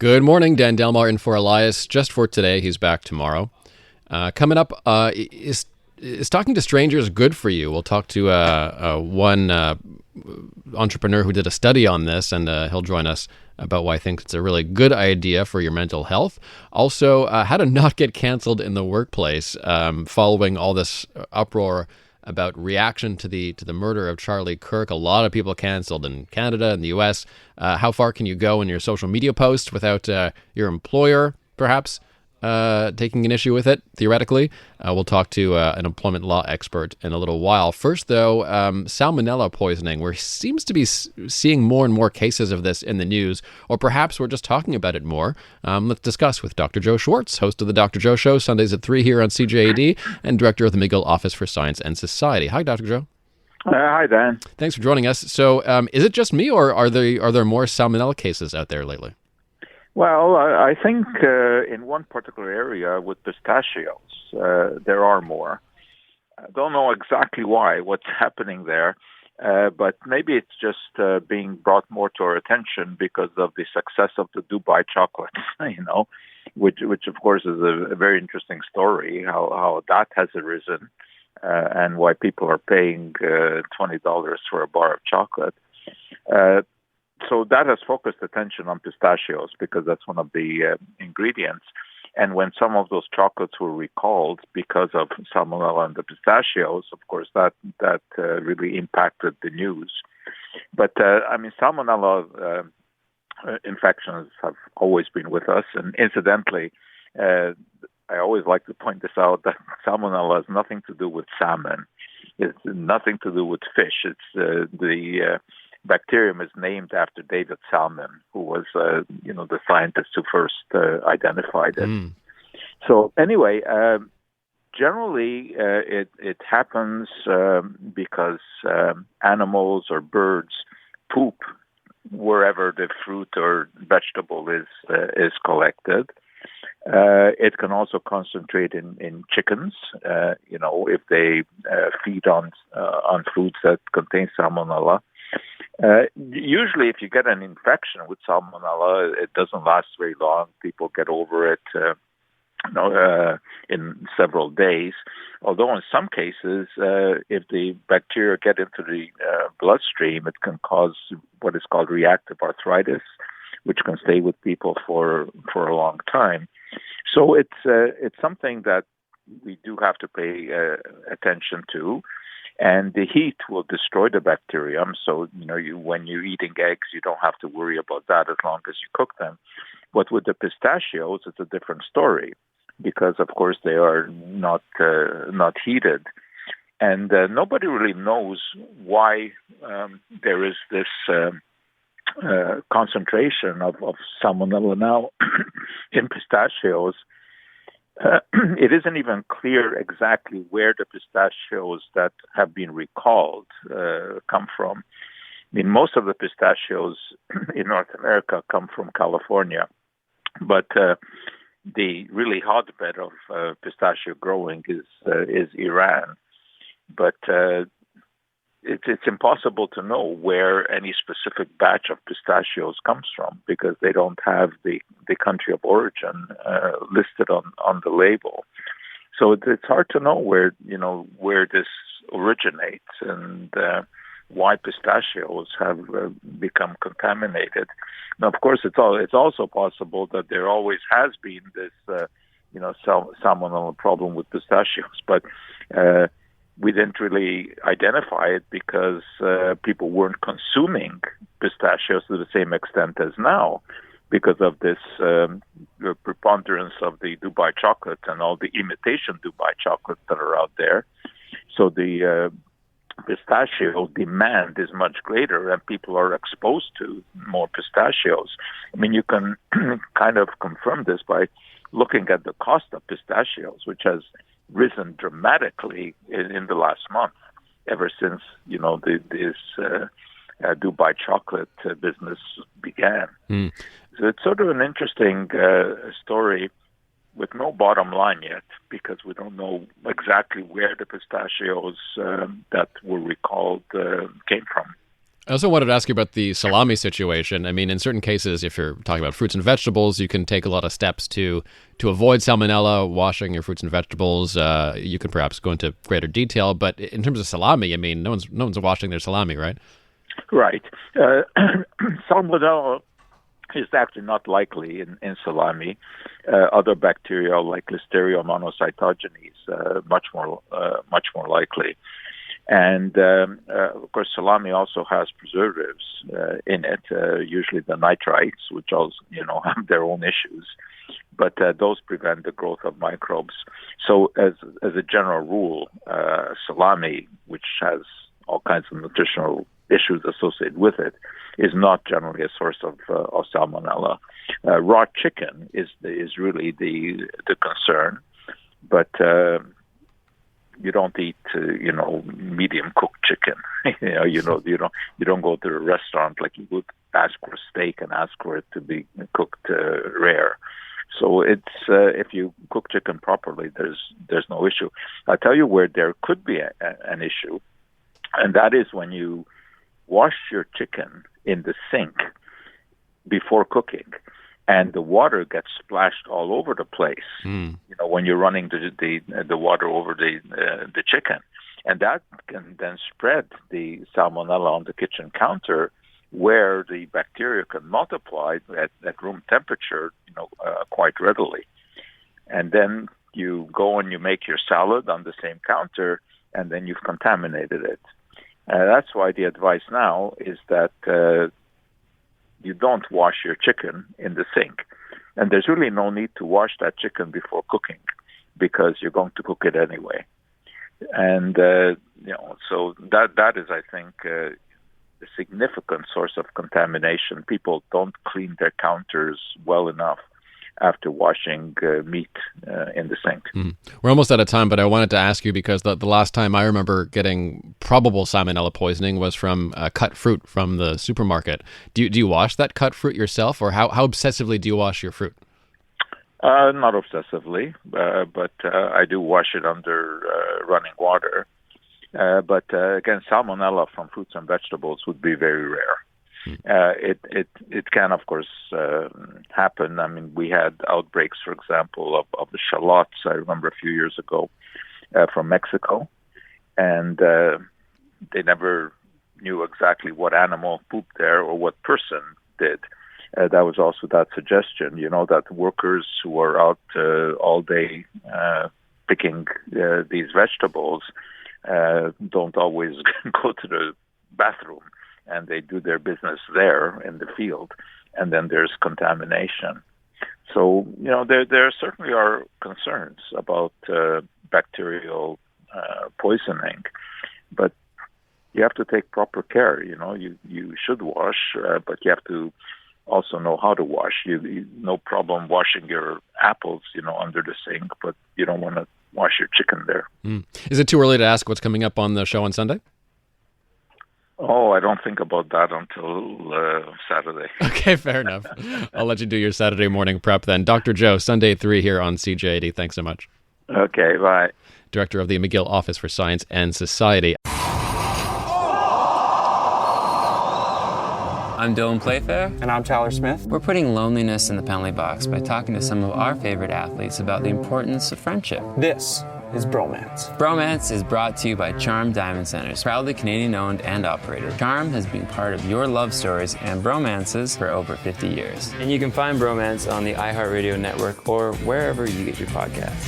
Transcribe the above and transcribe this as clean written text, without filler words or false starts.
Good morning, Dan Delmar in for Elias. Just for today, he's back tomorrow. Coming up, is talking to strangers good for you? We'll talk to one entrepreneur who did a study on this, and he'll join us about why I think it's a really good idea for your mental health. Also, how to not get canceled in the workplace following all this uproar about reaction to the murder of Charlie Kirk. A lot of people canceled in Canada and the U.S. How far can you go in your social media posts without your employer, perhaps, taking an issue with it, theoretically? We'll talk to an employment law expert in a little while. First, though, salmonella poisoning. We seems to be seeing more and more cases of this in the news, or perhaps we're just talking about it more. Let's discuss with Dr. Joe Schwarcz, host of the Dr. Joe Show, Sundays at 3 here on CJAD, and director of the McGill Office for Science and Society. Hi, Dr. Joe. Hi, Dan. Thanks for joining us. So is it just me, or are there more salmonella cases out there lately? Well, I think in one particular area with pistachios, there are more. I don't know exactly what's happening there, but maybe it's just being brought more to our attention because of the success of the Dubai chocolate, which of course is a very interesting story, how that has arisen and why people are paying $20 for a bar of chocolate. So that has focused attention on pistachios because that's one of the ingredients. And when some of those chocolates were recalled because of salmonella and the pistachios, of course, that really impacted the news. But, salmonella infections have always been with us. And incidentally, I always like to point this out, that salmonella has nothing to do with salmon. It's nothing to do with fish. It's the bacterium is named after David Salmon, who was, the scientist who first identified it. So anyway, generally it happens because animals or birds poop wherever the fruit or vegetable is collected. It can also concentrate in chickens, if they feed on foods that contain salmonella. Usually, if you get an infection with salmonella, it doesn't last very long. People get over it, in several days. Although in some cases, if the bacteria get into the bloodstream, it can cause what is called reactive arthritis, which can stay with people for a long time. So it's something that we do have to pay attention to. And the heat will destroy the bacterium. So, when you're eating eggs, you don't have to worry about that as long as you cook them. But with the pistachios, it's a different story because, of course, they are not heated. And nobody really knows why there is this concentration of salmonella now in pistachios. It isn't even clear exactly where the pistachios that have been recalled come from. I mean, most of the pistachios in North America come from California, but the really hotbed of pistachio growing is Iran. But it's impossible to know where any specific batch of pistachios comes from because they don't have the country of origin listed on the label. So it's hard to know where this originates and why pistachios have become contaminated. Now, of course, it's also possible that there always has been this salmonella problem with pistachios, but we didn't really identify it because people weren't consuming pistachios to the same extent as now because of this preponderance of the Dubai chocolate and all the imitation Dubai chocolates that are out there. So the pistachio demand is much greater and people are exposed to more pistachios. I mean, you can kind of confirm this by looking at the cost of pistachios, which has risen dramatically in the last month, ever since this Dubai chocolate business began. So it's sort of an interesting story with no bottom line yet, because we don't know exactly where the pistachios that were recalled came from. I also wanted to ask you about the salami situation. I mean, in certain cases, if you're talking about fruits and vegetables, you can take a lot of steps to avoid salmonella, washing your fruits and vegetables. You can perhaps go into greater detail, but in terms of salami, I mean, no one's washing their salami, right? Right. Salmonella is actually not likely in salami. Other bacteria like Listeria monocytogenes much more likely. And of course, salami also has preservatives in it, usually the nitrites, which also have their own issues, but those prevent the growth of microbes. So, as a general rule, salami, which has all kinds of nutritional issues associated with it, is not generally a source of salmonella. Raw chicken is really the concern, but you don't eat medium cooked chicken. you don't go to a restaurant like you would ask for a steak and ask for it to be cooked rare. So it's if you cook chicken properly, there's no issue. I'll tell you where there could be an issue, and that is when you wash your chicken in the sink before cooking, and the water gets splashed all over the place. When you're running the water over the chicken, and that can then spread the salmonella on the kitchen counter, where the bacteria can multiply at room temperature, quite readily. And then you go and you make your salad on the same counter, and then you've contaminated it. That's why the advice now is that you don't wash your chicken in the sink. And there's really no need to wash that chicken before cooking, because you're going to cook it anyway. And, so that is, I think, a significant source of contamination. People don't clean their counters well enough after washing meat in the sink. We're almost out of time, but I wanted to ask you, because the last time I remember getting probable salmonella poisoning was from cut fruit from the supermarket. Do you wash that cut fruit yourself, or how obsessively do you wash your fruit? Not obsessively, but I do wash it under running water. But again, salmonella from fruits and vegetables would be very rare. It can, of course, happen. I mean, we had outbreaks, for example, of the shallots, I remember a few years ago, from Mexico, and they never knew exactly what animal pooped there or what person did. That was also that suggestion, that workers who are out all day picking these vegetables don't always go to the bathroom, and they do their business there in the field, and then there's contamination. So, there certainly are concerns about bacterial poisoning, but you have to take proper care. You should wash, but you have to also know how to wash. You no problem washing your apples, under the sink, but you don't want to wash your chicken there. Is it too early to ask what's coming up on the show on Sunday? Oh, I don't think about that until Saturday. Okay, fair enough. I'll let you do your Saturday morning prep then. Dr. Joe, Sunday 3 here on CJAD. Thanks so much. Okay, bye. Director of the McGill Office for Science and Society. I'm Dylan Playfair. And I'm Tyler Smith. We're putting loneliness in the penalty box by talking to some of our favorite athletes about the importance of friendship. This is Bromance. Bromance is brought to you by Charm Diamond Centers, proudly Canadian-owned and operated. Charm has been part of your love stories and bromances for over 50 years. And you can find Bromance on the iHeartRadio network or wherever you get your podcasts.